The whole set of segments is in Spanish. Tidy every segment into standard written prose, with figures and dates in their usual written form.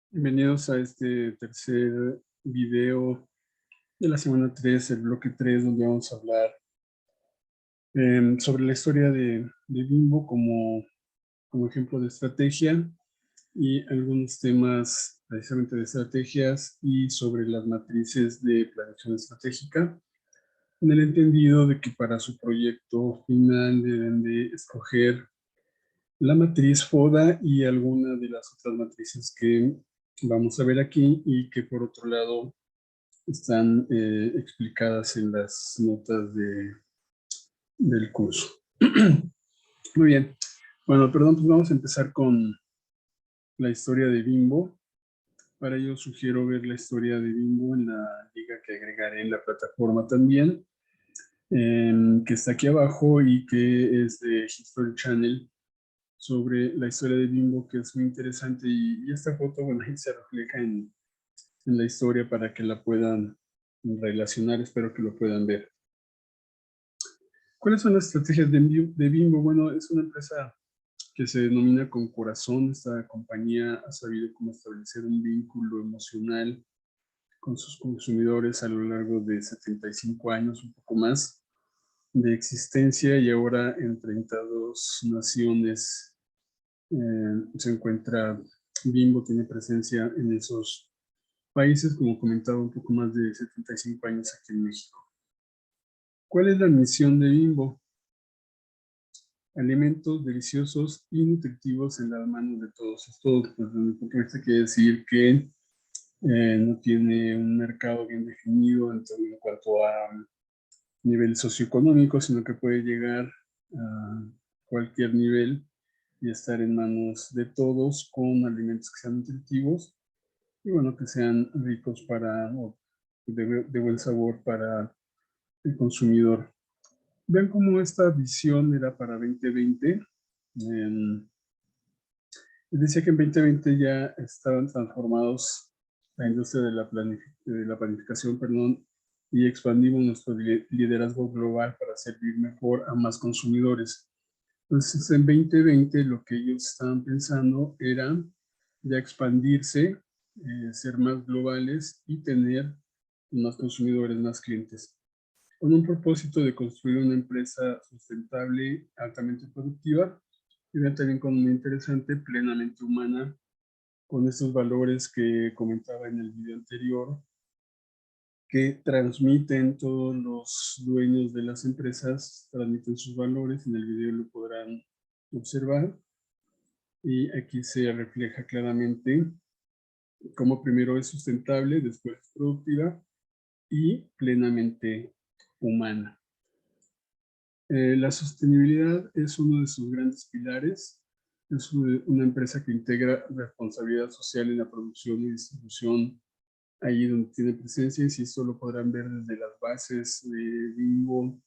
Bienvenidos a este tercer video de la semana 3, el bloque 3, donde vamos a hablar sobre la historia de Bimbo como ejemplo de estrategia y algunos temas precisamente de estrategias y sobre las matrices de planeación estratégica, en el entendido de que para su proyecto final deben de escoger la matriz FODA y alguna de las otras matrices que vamos a ver aquí y que por otro lado están explicadas en las notas del curso. Muy bien. Bueno, perdón, pues vamos a empezar con la historia de Bimbo. Para ello sugiero ver la historia de Bimbo en la liga que agregaré en la plataforma también, que está aquí abajo y que es de History Channel, sobre la historia de Bimbo, que es muy interesante. Y esta foto, bueno, ahí se refleja en la historia para que la puedan relacionar. Espero que lo puedan ver. ¿Cuáles son las estrategias de Bimbo? Bueno, es una empresa que se denomina con corazón. Esta compañía ha sabido cómo establecer un vínculo emocional con sus consumidores a lo largo de 75 años, un poco más, de existencia, y ahora en 32 naciones se encuentra Bimbo, tiene presencia en esos países, como comentaba, un poco más de 75 años aquí en México. ¿Cuál es la misión de Bimbo? Alimentos deliciosos y nutritivos en las manos de todos. Esto, pues, desde mi punto de vista, quiere decir que no tiene un mercado bien definido en cuanto a nivel socioeconómico, sino que puede llegar a cualquier nivel y estar en manos de todos, con alimentos que sean nutritivos y, bueno, que sean ricos o de buen sabor para el consumidor. Vean cómo esta visión era para 2020. Decía que en 2020 ya estaban transformados la industria de la planificación, perdón, y expandimos nuestro liderazgo global para servir mejor a más consumidores. Entonces, en 2020 lo que ellos estaban pensando era ya expandirse, ser más globales y tener más consumidores, más clientes, con un propósito de construir una empresa sustentable, altamente productiva, y vean también como muy interesante, plenamente humana, con estos valores que comentaba en el video anterior, que transmiten todos los dueños de las empresas, transmiten sus valores. En el video lo podrán observar, y aquí se refleja claramente cómo primero es sustentable, después es productiva y plenamente humana. La sostenibilidad es uno de sus grandes pilares. Es una empresa que integra responsabilidad social en la producción y distribución allí donde tiene presencia. Insisto, lo podrán ver desde las bases de Bimbo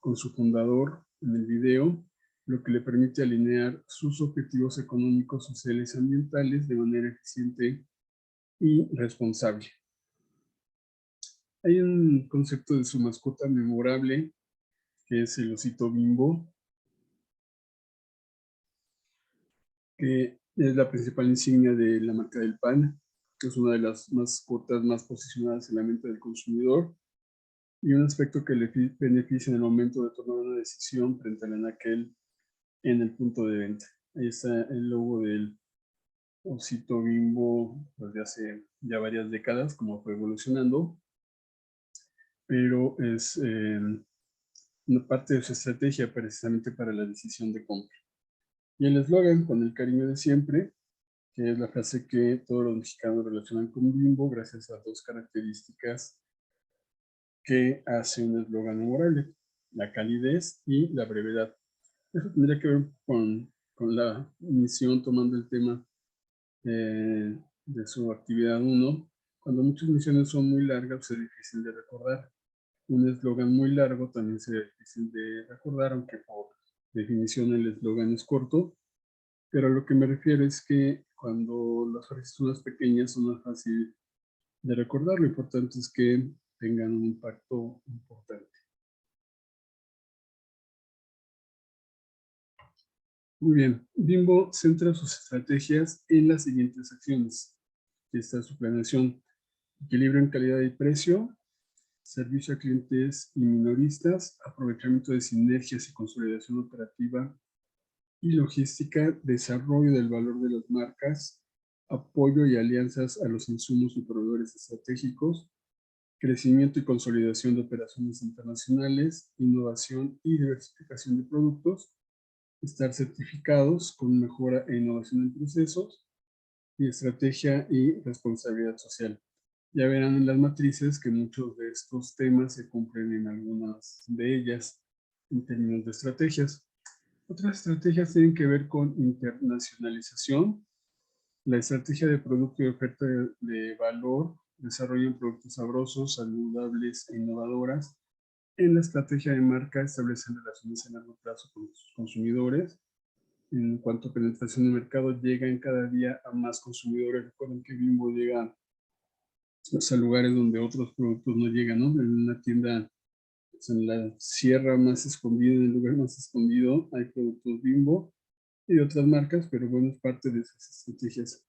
con su fundador en el video, lo que le permite alinear sus objetivos económicos, sociales y ambientales de manera eficiente y responsable. Hay un concepto de su mascota memorable, que es el osito Bimbo, que es la principal insignia de la marca del pan, que es una de las mascotas más posicionadas en la mente del consumidor, y un aspecto que le beneficia en el momento de tomar una decisión frente al anaquel en el punto de venta. Ahí está el logo del osito Bimbo desde hace ya varias décadas, como fue evolucionando, pero es una parte de su estrategia precisamente para la decisión de compra. Y el eslogan, con el cariño de siempre, que es la frase que todos los mexicanos relacionan con Bimbo, gracias a dos características que hace un eslogan memorable: la calidez y la brevedad. Eso tendría que ver con la misión, tomando el tema de su actividad 1. Cuando muchas misiones son muy largas, es difícil de recordar. Un eslogan muy largo también sería difícil de recordar, aunque por definición el eslogan es corto. Pero a lo que me refiero es que cuando las frases son más pequeñas, son más fácil de recordar. Lo importante es que tengan un impacto importante. Muy bien. Bimbo centra sus estrategias en las siguientes acciones. Aquí está su planeación. Equilibrio en calidad y precio, servicio a clientes y minoristas, aprovechamiento de sinergias y consolidación operativa y logística, desarrollo del valor de las marcas, apoyo y alianzas a los insumos y proveedores estratégicos, crecimiento y consolidación de operaciones internacionales, innovación y diversificación de productos, estar certificados con mejora e innovación en procesos, y estrategia y responsabilidad social. Ya verán en las matrices que muchos de estos temas se cumplen en algunas de ellas en términos de estrategias. Otras estrategias tienen que ver con internacionalización, la estrategia de producto y oferta de valor, desarrollo de productos sabrosos, saludables e innovadoras. En la estrategia de marca establecen relaciones a largo plazo con sus consumidores. En cuanto a penetración de mercado, llegan cada día a más consumidores. Recuerden que Bimbo llega a lugares donde otros productos no llegan, ¿no? En una tienda, pues en la sierra más escondida, en el lugar más escondido, hay productos Bimbo y de otras marcas, pero bueno, es parte de esas estrategias.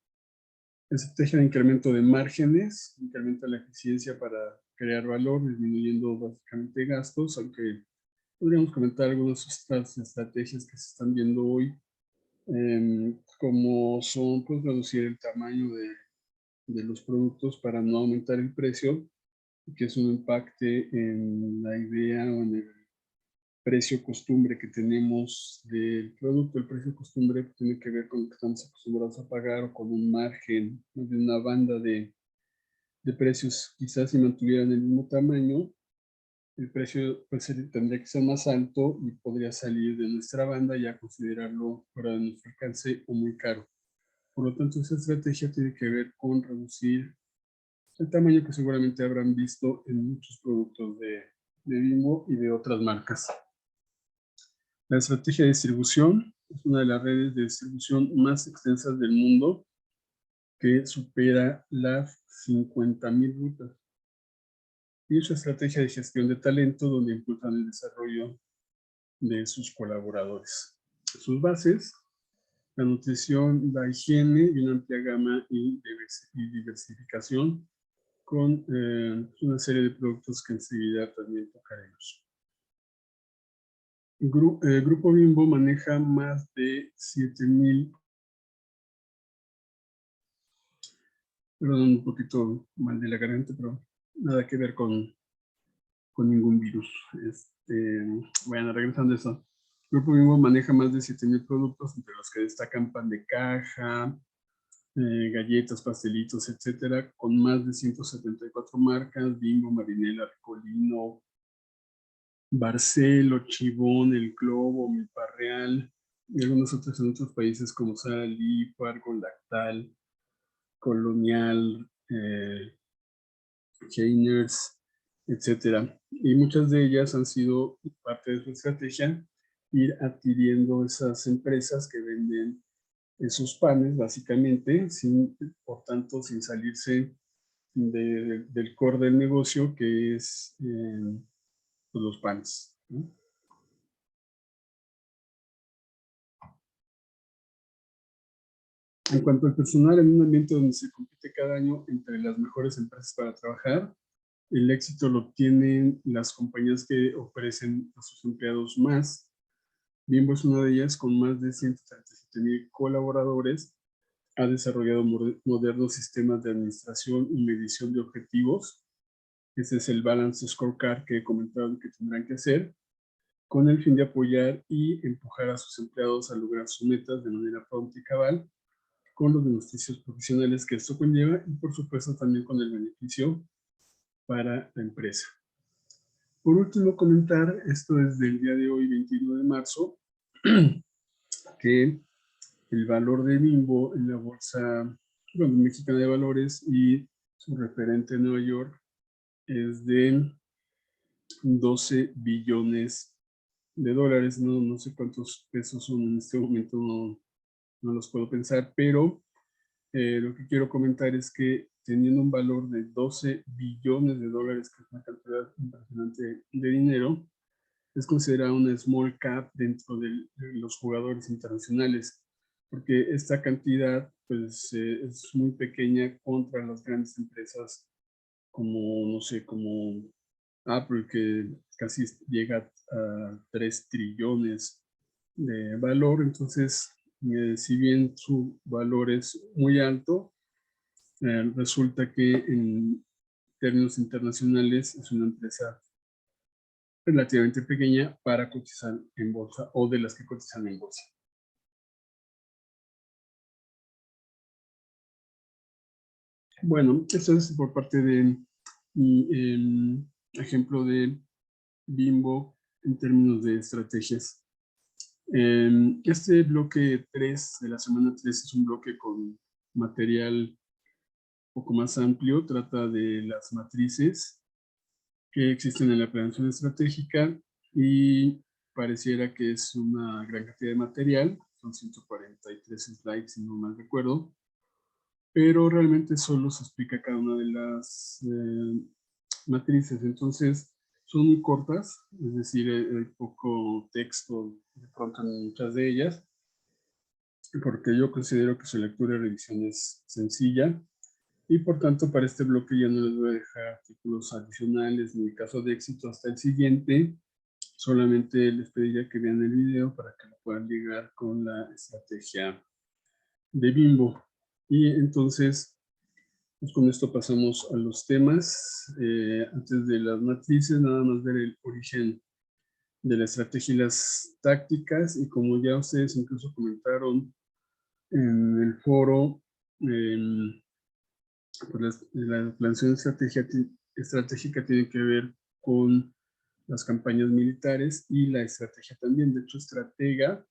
Estrategia de incremento de márgenes, incrementa la eficiencia para crear valor, disminuyendo básicamente gastos, aunque podríamos comentar algunas otras estrategias que se están viendo hoy, como son pues reducir el tamaño de los productos para no aumentar el precio, que eso no impacte en la idea o en el precio costumbre que tenemos del producto. El precio costumbre tiene que ver con lo que estamos acostumbrados a pagar o con un margen de una banda de precios. Quizás si mantuvieran el mismo tamaño, el precio pues, tendría que ser más alto y podría salir de nuestra banda y a considerarlo fuera de nuestro alcance o muy caro. Por lo tanto, esa estrategia tiene que ver con reducir el tamaño que seguramente habrán visto en muchos productos de Bimbo y de otras marcas. La estrategia de distribución es una de las redes de distribución más extensas del mundo, que supera las 50,000 rutas. Y su estrategia de gestión de talento, donde impulsan el desarrollo de sus colaboradores. Sus bases: la nutrición, la higiene y una amplia gama y diversificación, con una serie de productos que enseguida también tocaremos. Grupo Bimbo maneja más de 7,000, perdón, un poquito mal de la garganta, pero nada que ver con ningún virus. Bueno, regresando a eso. Grupo Bimbo maneja más de 7,000 productos, entre los que destacan pan de caja, galletas, pastelitos, etcétera, con más de 174 marcas: Bimbo, Marinela, Ricolino, Barcelo, Chivón, El Globo, Milpa Real, y algunos otros en otros países como Sara Lee, Fargo, Lactal, Colonial, Heiners, etcétera. Y muchas de ellas han sido parte de su estrategia, ir adquiriendo esas empresas que venden esos panes, básicamente, por tanto, sin salirse del core del negocio, que es pues los panes, ¿no? En cuanto al personal, en un ambiente donde se compite cada año entre las mejores empresas para trabajar, el éxito lo obtienen las compañías que ofrecen a sus empleados más. Bimbo es una de ellas, con más de 137,000 colaboradores. Ha desarrollado modernos sistemas de administración y medición de objetivos. Ese es el Balance Scorecard que he comentado que tendrán que hacer, con el fin de apoyar y empujar a sus empleados a lograr sus metas de manera pronta y cabal, con los beneficios profesionales que esto conlleva y por supuesto también con el beneficio para la empresa. Por último, comentar, esto es del día de hoy, 21 de marzo, que el valor de Bimbo en la bolsa mexicana de valores y su referente en Nueva York es de 12 billones de dólares. No sé cuántos pesos son en este momento, no los puedo pensar, pero lo que quiero comentar es que teniendo un valor de 12 billones de dólares, que es una cantidad impresionante de dinero, es considerada una small cap dentro de los jugadores internacionales, porque esta cantidad pues es muy pequeña contra las grandes empresas como, no sé, como Apple, que casi llega a 3 trillones de valor. Entonces, si bien su valor es muy alto, resulta que en términos internacionales es una empresa relativamente pequeña para cotizar en bolsa o de las que cotizan en bolsa. Bueno, esto es por parte de mi ejemplo de Bimbo en términos de estrategias. Este bloque 3 de la semana 3 es un bloque con material un poco más amplio, trata de las matrices que existen en la planeación estratégica y pareciera que es una gran cantidad de material, son 143 slides si no mal recuerdo, pero realmente solo se explica cada una de las matrices. Entonces son muy cortas, es decir, hay poco texto de pronto en muchas de ellas, porque yo considero que su lectura y revisión es sencilla, y por tanto para este bloque ya no les voy a dejar artículos adicionales ni caso de éxito hasta el siguiente. Solamente les pediría que vean el video para que lo puedan llegar con la estrategia de Bimbo. Y entonces, pues con esto pasamos a los temas. Antes de las matrices, nada más ver el origen de la estrategia y las tácticas. Y como ya ustedes incluso comentaron en el foro, pues la planeación estratégica tiene que ver con las campañas militares y la estrategia también. De hecho, estratega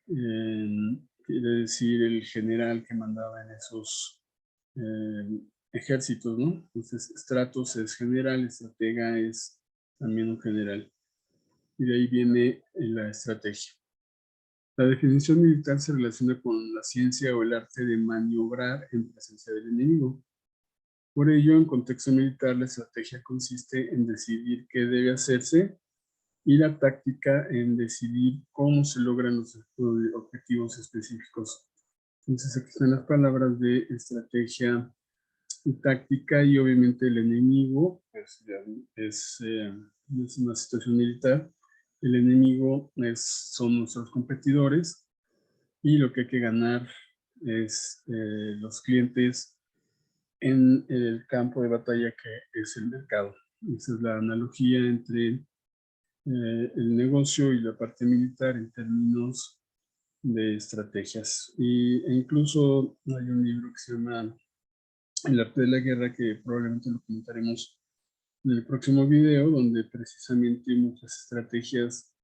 quiere decir el general que mandaba en esos ejércitos, ¿no? Entonces, Stratos es general, estratega es también un general. Y de ahí viene la estrategia. La definición militar se relaciona con la ciencia o el arte de maniobrar en presencia del enemigo. Por ello, en contexto militar, la estrategia consiste en decidir qué debe hacerse y la táctica en decidir cómo se logran los objetivos específicos. Entonces, aquí están las palabras de estrategia y táctica, y obviamente el enemigo pues, es una situación militar. El enemigo son nuestros competidores y lo que hay que ganar es los clientes en el campo de batalla que es el mercado. Esa es la analogía entre el negocio y la parte militar en términos de estrategias. E incluso hay un libro que se llama El arte de la guerra, que probablemente lo comentaremos en el próximo video, donde precisamente muchas estrategias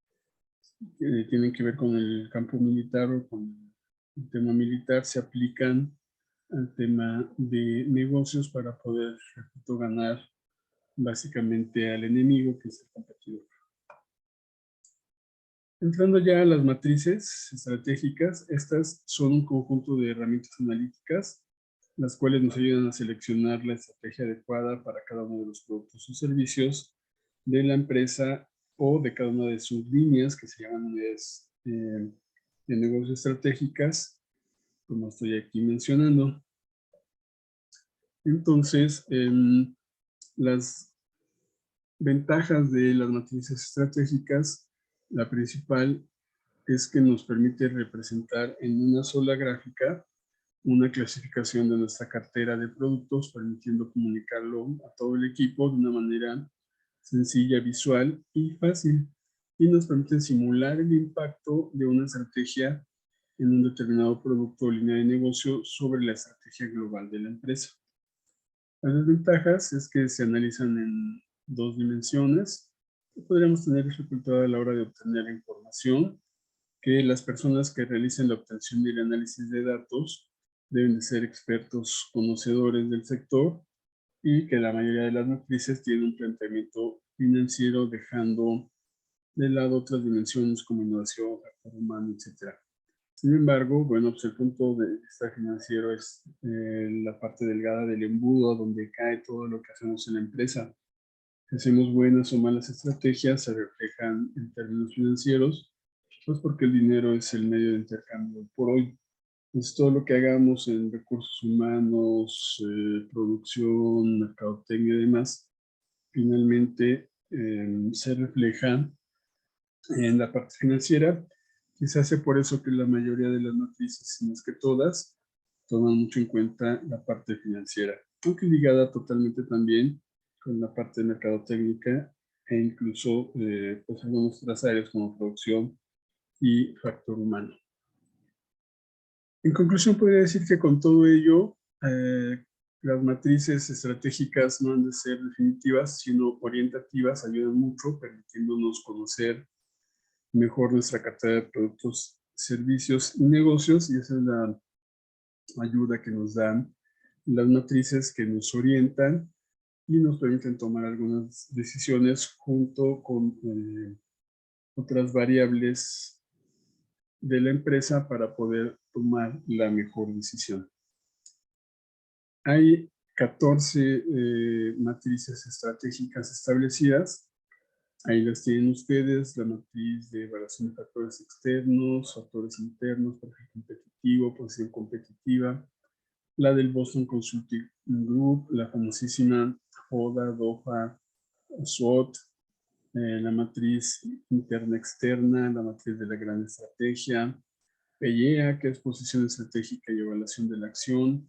que tienen que ver con el campo militar o con el tema militar se aplican al tema de negocios para poder, repito, ganar básicamente al enemigo, que es el competidor. Entrando ya a las matrices estratégicas, estas son un conjunto de herramientas analíticas, las cuales nos ayudan a seleccionar la estrategia adecuada para cada uno de los productos o servicios de la empresa o de cada una de sus líneas, que se llaman unidades de negocio estratégicas, como estoy aquí mencionando. Entonces, las ventajas de las matrices estratégicas, la principal es que nos permite representar en una sola gráfica una clasificación de nuestra cartera de productos, permitiendo comunicarlo a todo el equipo de una manera sencilla, visual y fácil. Y nos permite simular el impacto de una estrategia en un determinado producto o línea de negocio sobre la estrategia global de la empresa. Las desventajas es que se analizan en dos dimensiones. Podríamos tener dificultad a la hora de obtener información, que las personas que realicen la obtención y el análisis de datos deben de ser expertos conocedores del sector, y que la mayoría de las matrices tienen un planteamiento financiero, dejando de lado otras dimensiones como innovación, factor humano, etc. Sin embargo, bueno, pues el punto de vista financiero es la parte delgada del embudo donde cae todo lo que hacemos en la empresa. Si hacemos buenas o malas estrategias, se reflejan en términos financieros, pues porque el dinero es el medio de intercambio por hoy. Pues todo lo que hagamos en recursos humanos, producción, mercadotecnia y demás, finalmente se refleja en la parte financiera. Quizás sea por eso que la mayoría de las matrices, si no es que todas, toman mucho en cuenta la parte financiera, aunque ligada totalmente también con la parte de mercadotecnia e incluso pues algunas otras áreas como producción y factor humano. En conclusión, podría decir que con todo ello, las matrices estratégicas no han de ser definitivas, sino orientativas, ayudan mucho, permitiéndonos conocer mejor nuestra cartera de productos, servicios y negocios, y esa es la ayuda que nos dan las matrices que nos orientan y nos permiten tomar algunas decisiones junto con otras variables de la empresa para poder tomar la mejor decisión. Hay 14 matrices estratégicas establecidas. Ahí las tienen ustedes, la matriz de evaluación de factores externos, factores internos, perfil competitivo, posición competitiva, la del Boston Consulting Group, la famosísima FODA, DOFA, SWOT, la matriz interna-externa, la matriz de la gran estrategia, PEIEA, que es posición estratégica y evaluación de la acción,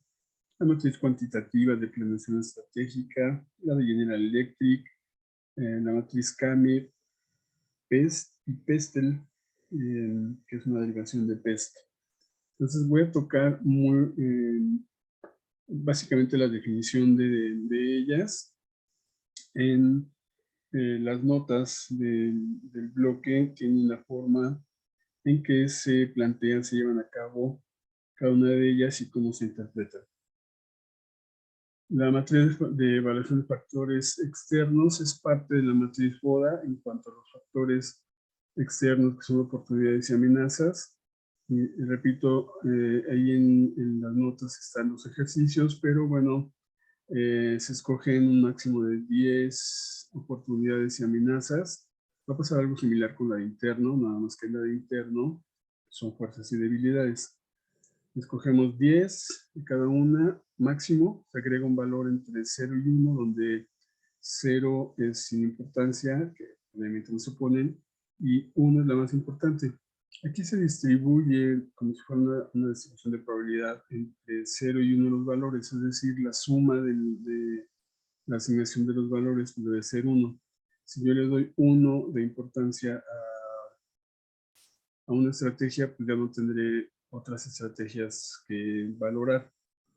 la matriz cuantitativa de planeación estratégica, la de General Electric, la matriz CAME, PEST y PESTEL, que es una derivación de PEST. Entonces voy a tocar básicamente la definición de ellas en las notas del bloque. Tienen la forma en que se plantean, se llevan a cabo cada una de ellas y cómo se interpretan. La matriz de evaluación de factores externos es parte de la matriz FODA en cuanto a los factores externos que son oportunidades y amenazas. Y repito, ahí en las notas están los ejercicios, pero bueno, se escogen un máximo de 10 oportunidades y amenazas. Va a pasar algo similar con la de interno, nada más que la de interno son fuerzas y debilidades. Escogemos 10 de cada una, máximo, se agrega un valor entre 0 y 1, donde 0 es sin importancia, que obviamente no se ponen, y 1 es la más importante. Aquí se distribuye como si fuera una distribución de probabilidad entre 0 y 1 los valores, es decir, la suma de la asignación de los valores debe ser 1. Si yo le doy 1 de importancia a una estrategia, pues ya no tendré otras estrategias que valorar.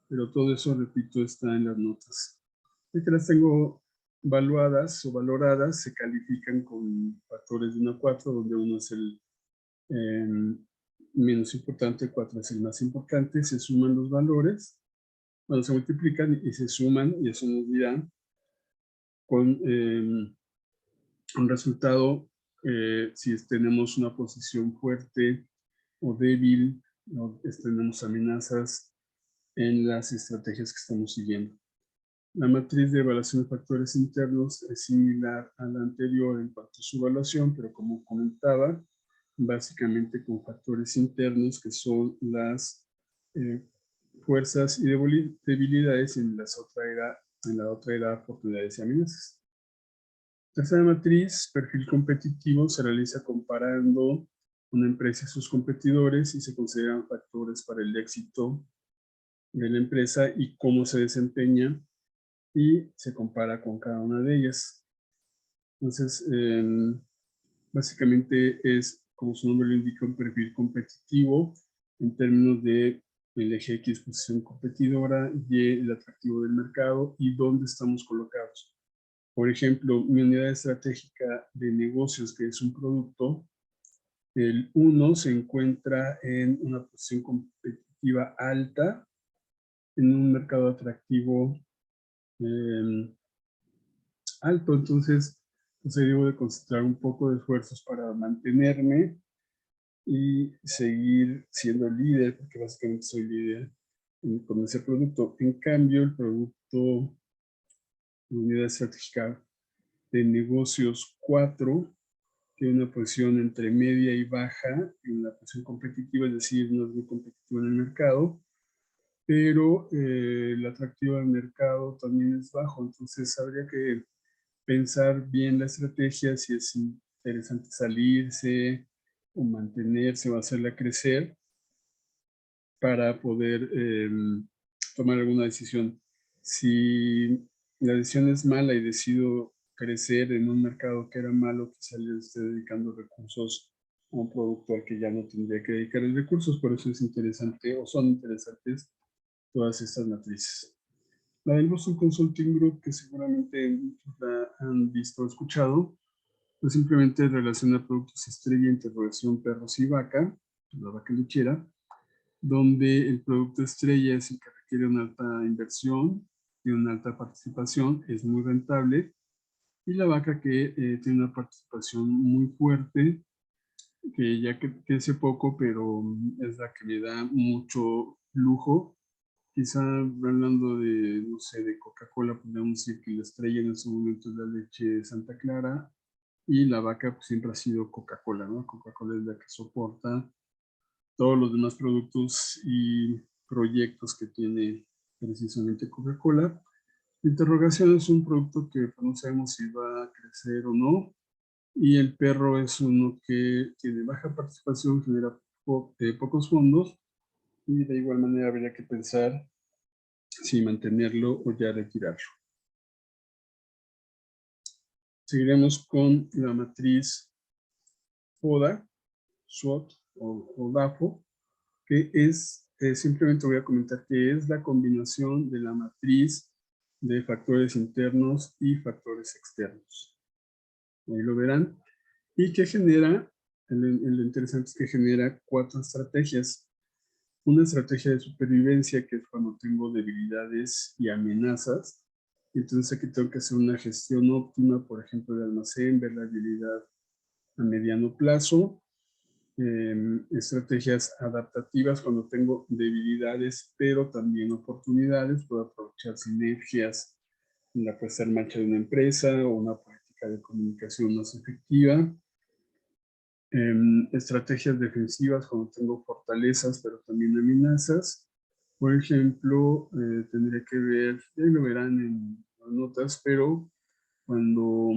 Pero todo eso, repito, está en las notas. Ya que las tengo evaluadas o valoradas, se califican con factores de 1 a 4, donde 1 es el menos importante, 4 es el más importante. Se suman los valores, bueno, se multiplican y se suman, y eso nos dirá con un resultado si tenemos una posición fuerte o débil, o tenemos amenazas en las estrategias que estamos siguiendo. La matriz de evaluación de factores internos es similar a la anterior en cuanto a su evaluación, pero como comentaba, básicamente con factores internos que son las fuerzas y debilidades, y en la otra era oportunidades y amenazas. Tercera matriz, perfil competitivo, se realiza comparando una empresa y sus competidores y se consideran factores para el éxito de la empresa y cómo se desempeña, y se compara con cada una de ellas. Entonces, básicamente es, como su nombre lo indica, un perfil competitivo en términos de el eje X, posición competidora, Y, el atractivo del mercado y dónde estamos colocados. Por ejemplo, mi unidad estratégica de negocios, que es un producto, el 1 se encuentra en una posición competitiva alta, en un mercado atractivo alto. Entonces, pues debo de concentrar un poco de esfuerzos para mantenerme y seguir siendo líder, porque básicamente soy líder con ese producto. En cambio, el producto de unidad estratégica de negocios 4 tiene una posición entre media y baja en la posición competitiva, es decir, no es muy competitivo en el mercado, pero el atractivo del mercado también es bajo, entonces habría que pensar bien la estrategia, si es interesante salirse o mantenerse o hacerla crecer para poder tomar alguna decisión. Si la decisión es mala y decido crecer en un mercado que era malo, quizá le esté dedicando recursos a un producto al que ya no tendría que dedicar recursos, por eso es interesante o son interesantes todas estas matrices. La del Boston Consulting Group, que seguramente muchos la han visto o escuchado, pues simplemente relaciona productos estrella, interrogación, perros y vaca, la vaca lechera, donde el producto estrella es el que requiere una alta inversión y una alta participación, es muy rentable, y la vaca que tiene una participación muy fuerte, que ya que crece poco, pero es la que le da mucho lujo. Quizá hablando de, no sé, de Coca-Cola, podríamos decir que la estrella en ese momento es la leche Santa Clara y la vaca pues, siempre ha sido Coca-Cola, ¿no? Coca-Cola es la que soporta todos los demás productos y proyectos que tiene precisamente Coca-Cola. La interrogación es un producto que pues, no sabemos si va a crecer o no, y el perro es uno que tiene baja participación, genera pocos fondos, y de igual manera habría que pensar si mantenerlo o ya retirarlo. Seguiremos con la matriz FODA, SWOT o DAFO, que es, simplemente voy a comentar que es la combinación de la matriz de factores internos y factores externos. Ahí lo verán. Y que genera, lo interesante es que genera 4 estrategias. Una estrategia de supervivencia, que es cuando tengo debilidades y amenazas. Entonces aquí tengo que hacer una gestión óptima, por ejemplo, de almacén, ver la habilidad a mediano plazo. Estrategias adaptativas cuando tengo debilidades, pero también oportunidades. Puedo aprovechar sinergias en la puesta en marcha de una empresa o una política de comunicación más efectiva. Estrategias defensivas cuando tengo fortalezas, pero también amenazas. Por ejemplo, tendría que ver, ya lo verán en las notas, pero cuando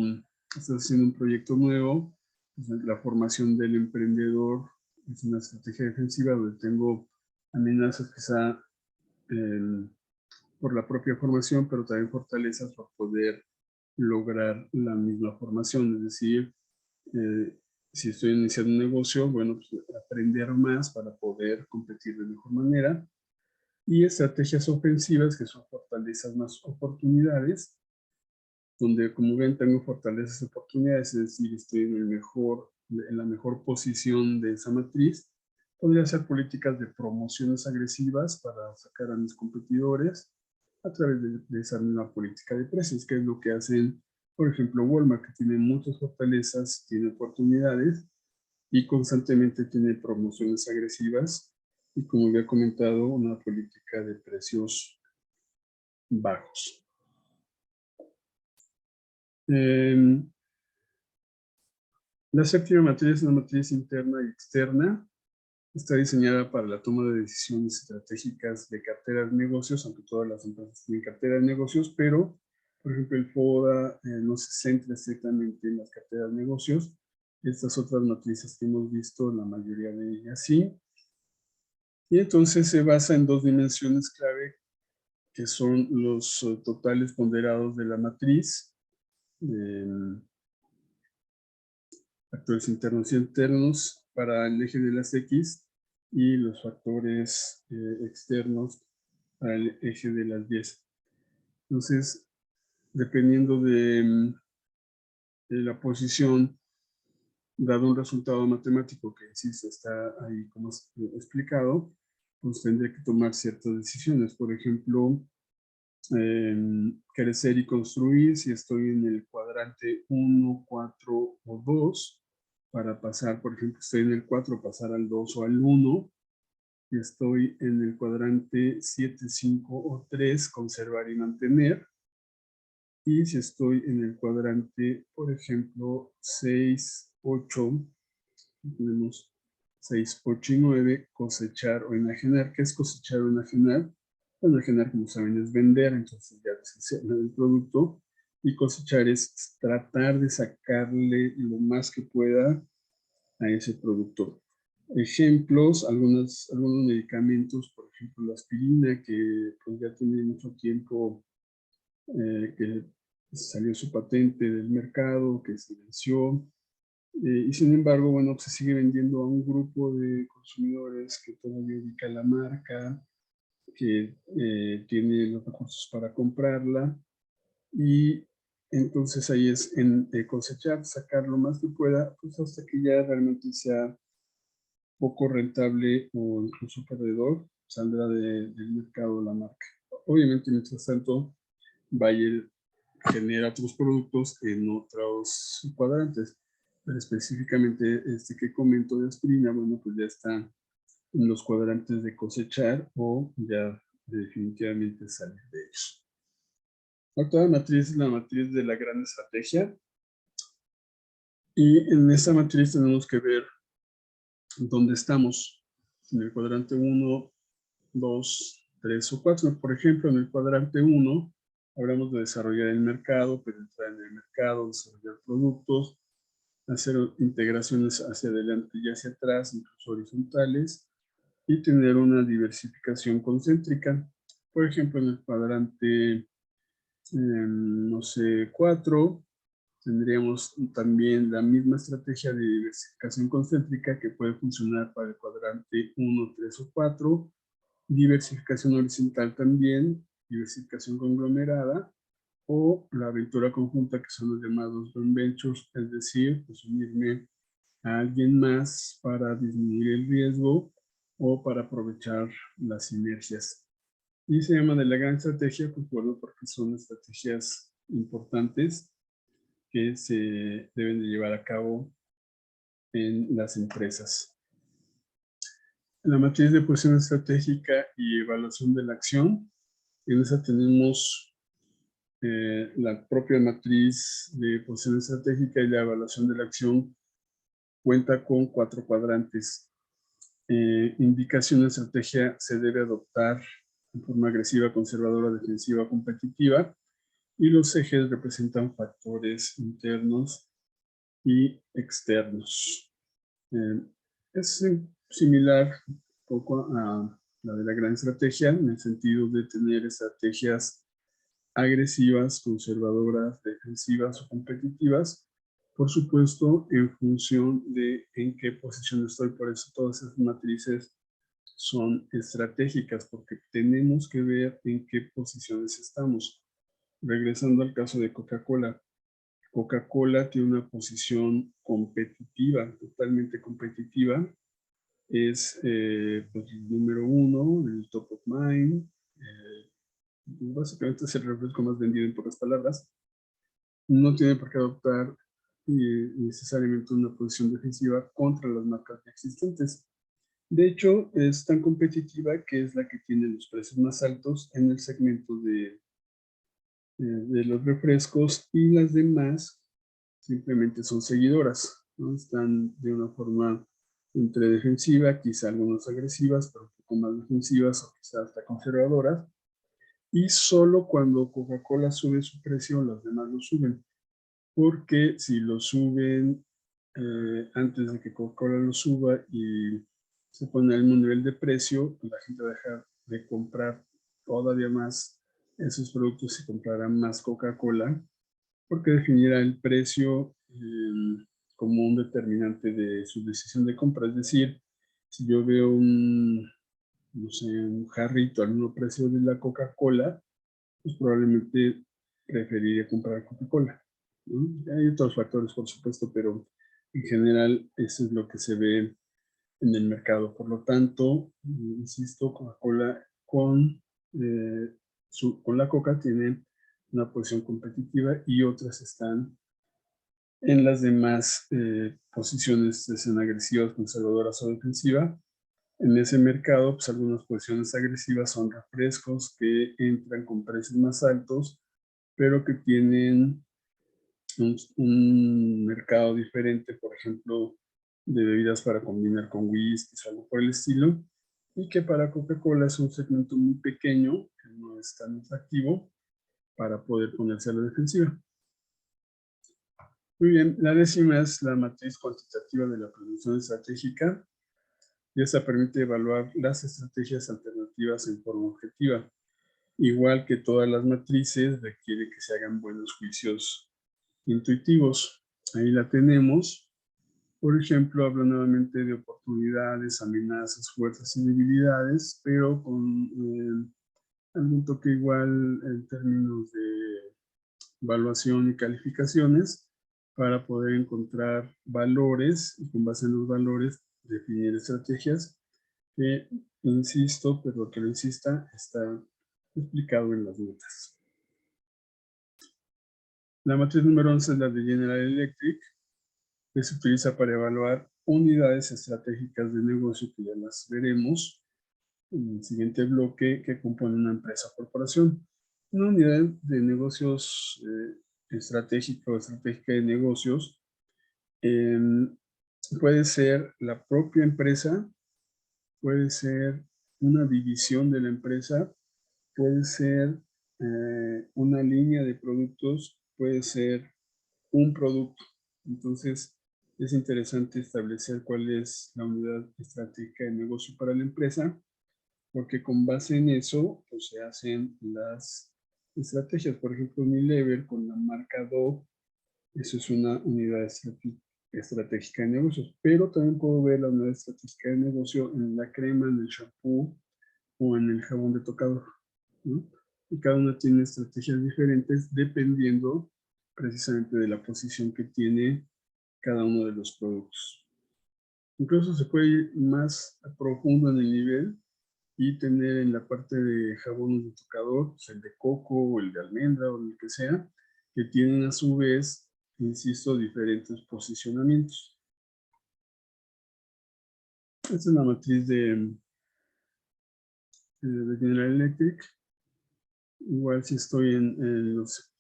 estás haciendo un proyecto nuevo, pues, la formación del emprendedor es una estrategia defensiva donde tengo amenazas quizá por la propia formación, pero también fortalezas para poder lograr la misma formación. Es decir, eh, si estoy iniciando un negocio, bueno, pues aprender más para poder competir de mejor manera. Y estrategias ofensivas, que son fortalezas más oportunidades, donde como ven tengo fortalezas y oportunidades, es decir, estoy en la mejor posición de esa matriz. Podría hacer políticas de promociones agresivas para sacar a mis competidores a través de esa misma política de precios, que es lo que hacen, por ejemplo, Walmart, que tiene muchas fortalezas, tiene oportunidades y constantemente tiene promociones agresivas y, como había comentado, una política de precios bajos. La séptima matriz es una matriz interna y externa. Está diseñada para la toma de decisiones estratégicas de cartera de negocios, aunque todas las empresas tienen cartera de negocios, pero, por ejemplo, el FODA no se centra estrictamente en las carteras de negocios. Estas otras matrices que hemos visto, la mayoría de ellas sí. Y entonces se basa en 2 dimensiones clave, que son los totales ponderados de la matriz, factores internos y externos para el eje de las X, y los factores externos para el eje de las Y. Entonces, dependiendo de la posición, dado un resultado matemático que insisto está ahí como explicado, pues tendré que tomar ciertas decisiones. Por ejemplo, crecer y construir, si estoy en el cuadrante 1, 4 o 2, para pasar, por ejemplo, estoy en el 4, pasar al 2 o al 1, y estoy en el cuadrante 7, 5 o 3, conservar y mantener, y si estoy en el cuadrante, por ejemplo, 6 8, tenemos 6, 8 y 9, cosechar o enajenar. ¿Qué es cosechar o enajenar? Bueno, enajenar, como saben, es vender, entonces ya se habla del producto, y cosechar es tratar de sacarle lo más que pueda a ese producto. Ejemplos, algunos medicamentos, por ejemplo la aspirina, que pues, ya tiene mucho tiempo que salió su patente del mercado, que se venció, y sin embargo, bueno, se sigue vendiendo a un grupo de consumidores que todavía ubica la marca, que tiene los recursos para comprarla, y entonces ahí es en cosechar, sacar lo más que pueda, pues hasta que ya realmente sea poco rentable o incluso perdedor, saldrá del mercado la marca. Obviamente, mientras tanto, Bayer genera otros productos en otros cuadrantes, pero específicamente este que comento de aspirina, bueno, pues ya está en los cuadrantes de cosechar o ya definitivamente salir de ellos. La octava matriz es la matriz de la gran estrategia, y en esta matriz tenemos que ver dónde estamos, en el cuadrante 1, 2, 3 o 4. Por ejemplo, en el cuadrante 1 hablamos de desarrollar el mercado, penetrar en el mercado, desarrollar productos, hacer integraciones hacia adelante y hacia atrás, incluso horizontales, y tener una diversificación concéntrica. Por ejemplo, en el cuadrante, no sé, 4, tendríamos también la misma estrategia de diversificación concéntrica que puede funcionar para el cuadrante 1, 3 o 4, diversificación horizontal también, diversificación conglomerada, o la aventura conjunta, que son los llamados joint ventures, es decir, pues unirme a alguien más para disminuir el riesgo o para aprovechar las sinergias. Y se llama de la gran estrategia, pues bueno, porque son estrategias importantes que se deben de llevar a cabo en las empresas. En la matriz de posición estratégica y evaluación de la acción, en esa tenemos la propia matriz de posición estratégica, y la evaluación de la acción cuenta con 4 cuadrantes. Indica si una estrategia se debe adoptar de forma agresiva, conservadora, defensiva, competitiva, y los ejes representan factores internos y externos. Es similar un poco a la de la gran estrategia, en el sentido de tener estrategias agresivas, conservadoras, defensivas o competitivas, por supuesto, en función de en qué posición estoy. Por eso todas esas matrices son estratégicas, porque tenemos que ver en qué posiciones estamos. Regresando al caso de Coca-Cola. Coca-Cola tiene una posición competitiva, totalmente competitiva. Es pues, el número 1, el top of mind. Básicamente es el refresco más vendido, en pocas palabras. No tiene por qué adoptar necesariamente una posición defensiva contra las marcas ya existentes. De hecho, es tan competitiva que es la que tiene los precios más altos en el segmento de los refrescos, y las demás simplemente son seguidoras, ¿no? Están de una forma entre defensiva, quizá algunas agresivas, pero un poco más defensivas o quizá hasta conservadoras. Y solo cuando Coca-Cola sube su precio, las demás lo suben. Porque si lo suben antes de que Coca-Cola lo suba y se pone al mismo nivel de precio, pues la gente va a dejar de comprar todavía más esos productos y comprará más Coca-Cola, porque definirá el precio como un determinante de su decisión de compra. Es decir, si yo veo no sé, un jarrito al mismo precio de la Coca-Cola, pues probablemente preferiría comprar Coca-Cola, ¿no? Hay otros factores, por supuesto, pero en general eso es lo que se ve en el mercado. Por lo tanto, insisto, Coca-Cola con la Coca tiene una posición competitiva, y otras están en las demás posiciones, sean agresivas, conservadoras o defensivas. En ese mercado, pues algunas posiciones agresivas son refrescos que entran con precios más altos, pero que tienen un mercado diferente, por ejemplo, de bebidas para combinar con whisky, algo por el estilo, y que para Coca-Cola es un segmento muy pequeño, que no es tan atractivo para poder ponerse a la defensiva. Muy bien, la décima es la matriz cuantitativa de la producción estratégica, y esta permite evaluar las estrategias alternativas en forma objetiva. Igual que todas las matrices, requiere que se hagan buenos juicios intuitivos. Ahí la tenemos. Por ejemplo, habla nuevamente de oportunidades, amenazas, fuerzas y debilidades, pero con algún toque igual en términos de evaluación y calificaciones para poder encontrar valores y con base en los valores definir estrategias que, insisto, pero que lo insista, está explicado en las notas. La matriz número 11 es la de General Electric, que se utiliza para evaluar unidades estratégicas de negocio, que ya las veremos en el siguiente bloque, que compone una empresa o corporación. Una unidad de negocios estratégica o estratégica de negocios puede ser la propia empresa, puede ser una división de la empresa, puede ser una línea de productos, puede ser un producto. Entonces, es interesante establecer cuál es la unidad estratégica de negocio para la empresa, porque con base en eso, pues, se hacen las estrategias. Por ejemplo, Unilever con la marca Dove, eso es una unidad estratégica de negocios, pero también puedo ver la unidad estratégica de negocio en la crema, en el shampoo o en el jabón de tocador, ¿no? Y cada una tiene estrategias diferentes dependiendo precisamente de la posición que tiene cada uno de los productos. Incluso se puede ir más profundo en el nivel y tener en la parte de jabones de tocador, pues el de coco o el de almendra o el que sea, que tienen a su vez, insisto, diferentes posicionamientos. Esta es la matriz de General Electric. Igual si estoy en los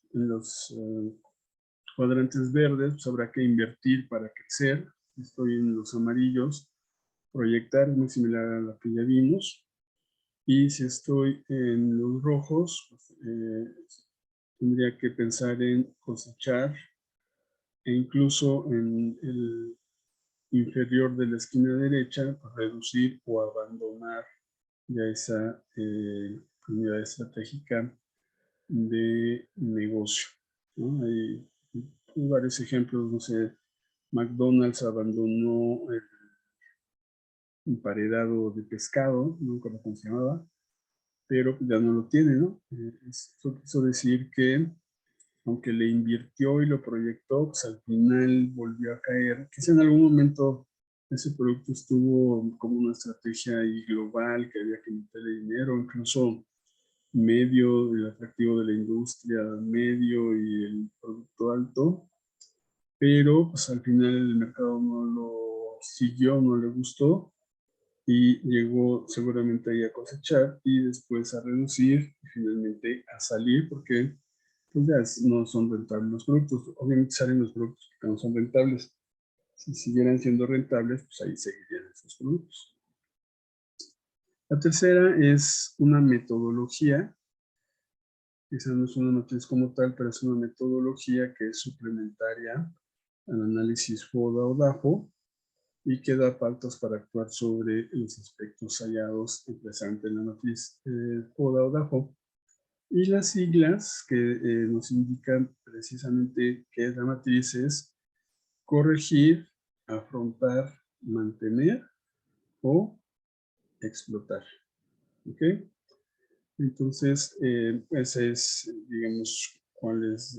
cuadrantes verdes, pues habrá que invertir para crecer. Si estoy en los amarillos, proyectar, es muy similar a la que ya vimos. Y si estoy en los rojos, pues, tendría que pensar en cosechar e incluso en el inferior de la esquina derecha, pues, reducir o abandonar ya esa unidad estratégica de negocio, ¿no? Hay varios ejemplos, no sé, McDonald's abandonó el emparedado de pescado, no recuerdo cómo se llamaba, pero ya no lo tiene, ¿no? Eso quiso decir que, aunque le invirtió y lo proyectó, pues al final volvió a caer. Quizá en algún momento ese producto estuvo como una estrategia ahí global, que había que meterle dinero, incluso medio, el atractivo de la industria, medio y el producto alto, pero pues al final el mercado no lo siguió, no le gustó, y llegó seguramente ahí a cosechar y después a reducir y finalmente a salir, porque pues ya no son rentables los productos. Obviamente salen los productos que no son rentables. Si siguieran siendo rentables, pues ahí seguirían esos productos. La tercera es una metodología. Esa no es una matriz como tal, pero es una metodología que es suplementaria al análisis FODA o DAFO y que da pautas para actuar sobre los aspectos hallados presentes en la matriz FODA o DAFO. Y las siglas que nos indican precisamente qué es la matriz es corregir, afrontar, mantener o explotar. ¿Ok? Entonces, esa es, digamos, cuál es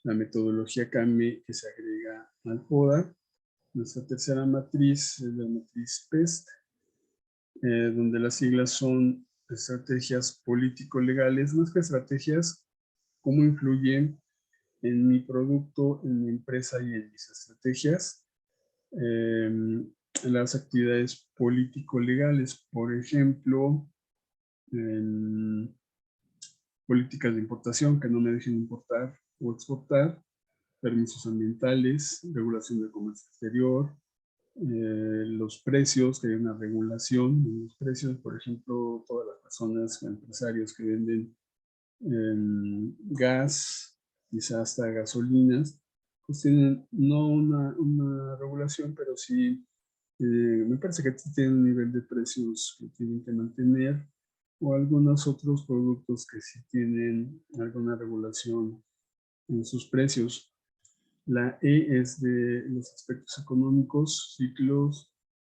la metodología CAMI que se agrega al FODA. Nuestra tercera matriz es la matriz PEST, donde las siglas son estrategias político-legales, más que estrategias, cómo influyen en mi producto, en mi empresa y en mis estrategias. Las actividades político-legales, por ejemplo, políticas de importación que no me dejen importar o exportar, permisos ambientales, regulación del comercio exterior, los precios, que hay una regulación en los precios, por ejemplo, todas las personas, empresarios que venden gas, quizás hasta gasolinas, pues tienen no una regulación, pero sí, me parece que tienen un nivel de precios que tienen que mantener, o algunos otros productos que sí tienen alguna regulación en sus precios. La E es de los aspectos económicos, ciclos,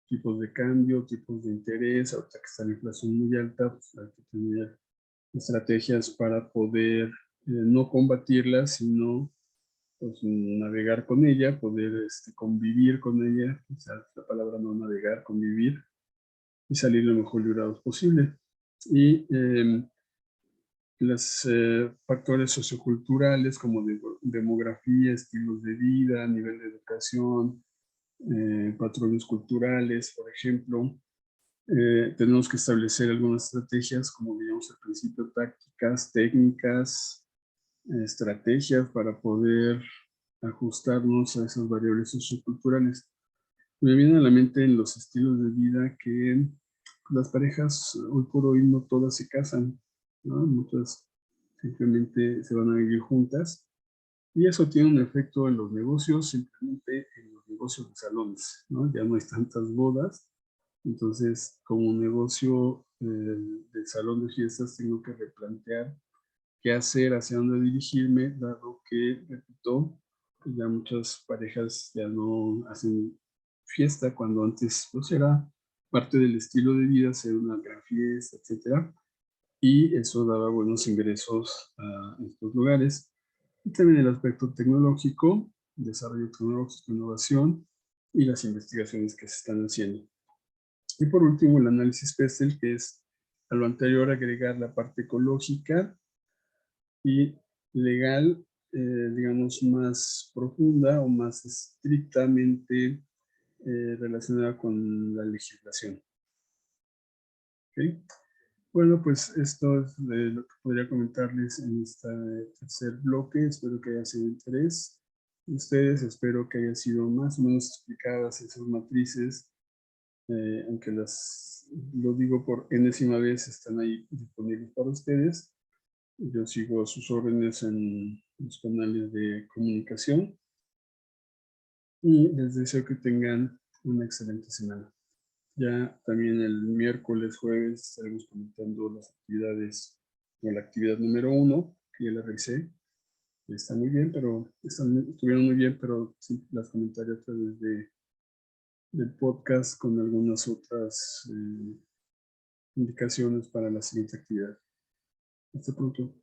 tipos de cambio, tipos de interés. Ahorita que está la inflación muy alta, pues hay que tener estrategias para poder no combatirla, sino pues, navegar con ella, poder convivir con ella, quizás la palabra no navegar, convivir, y salir lo mejor librados posible. Y los factores socioculturales como demografía, estilos de vida, nivel de educación, patrones culturales, por ejemplo. Tenemos que establecer algunas estrategias, como veíamos al principio, tácticas, técnicas, estrategias para poder ajustarnos a esas variables socioculturales. Me viene a la mente en los estilos de vida que las parejas hoy por hoy no todas se casan, ¿no? Muchas simplemente se van a vivir juntas y eso tiene un efecto en los negocios, simplemente en los negocios de salones, ¿no? Ya no hay tantas bodas, entonces como negocio de salón de fiestas tengo que replantear qué hacer, hacia dónde dirigirme, dado que, repito, pues ya muchas parejas ya no hacen fiesta cuando antes pues era parte del estilo de vida, hacer una gran fiesta, etcétera, y eso daba buenos ingresos a estos lugares. Y también el aspecto tecnológico, desarrollo tecnológico, innovación y las investigaciones que se están haciendo. Y por último, el análisis PESTEL, que es a lo anterior agregar la parte ecológica y legal, digamos, más profunda o más estrictamente relacionada con la legislación. ¿Okay? Bueno, pues esto es lo que podría comentarles en este tercer bloque. Espero que haya sido de interés de ustedes. Espero que haya sido más o menos explicadas esas matrices, aunque lo digo por enésima vez, están ahí disponibles para ustedes. Yo sigo sus órdenes en los canales de comunicación y les deseo que tengan una excelente semana. Ya también el miércoles, jueves estaremos comentando las actividades, o la actividad número 1, que ya la revisé. Está muy bien, pero estuvieron muy bien, pero sí, las comentaré a través del podcast con algunas otras indicaciones para la siguiente actividad. Hasta pronto.